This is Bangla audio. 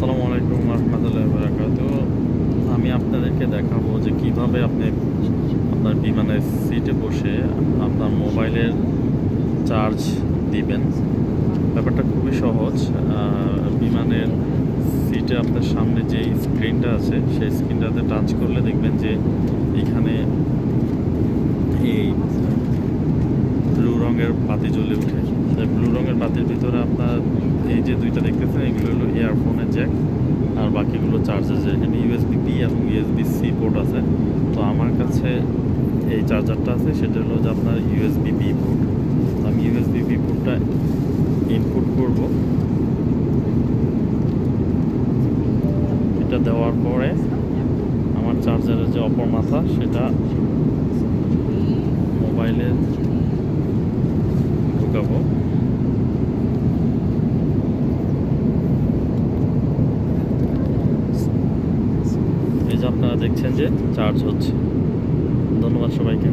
আসসালামু আলাইকুম রহমতুল্লাহি ওয়া বারাকাতুহু। আমি আপনাদেরকে দেখাবো যে কিভাবে আপনি আপনার বিমানের সিটে বসে আপনার মোবাইলের চার্জ দিবেন। ব্যাপারটা খুবই সহজ। বিমানের সিটে আপনার সামনে যে স্ক্রিনটা আছে সেই স্ক্রিনটাতে টাচ করলে দেখবেন যে এখানে এই ব্লু রঙের বাতি জ্বলে ওঠে। সেই ব্লু রঙের বাতির ভিতরে আপনার এই যে দুইটা দেখতেছেন এগুলো হলো ইয়ারফোনের জ্যাক, আর বাকিগুলো চার্জার। এখানে ইউএসবি বি এবং ইউএসবি সি পোর্ট আছে। তো আমার কাছে এই চার্জারটা আছে, সেটা হলো যে আপনার ইউএসবি বি পোর্ট। তো আমি ইউএসবি বি পোর্টটা ইনপুট করব। এটা দেওয়ার পরে আমার চার্জারের যে অপর মাথা সেটা মোবাইলে ঢুকাবো। এই যে আপনারা দেখছেন যে চার্জ হচ্ছে। ধন্যবাদ সবাইকে।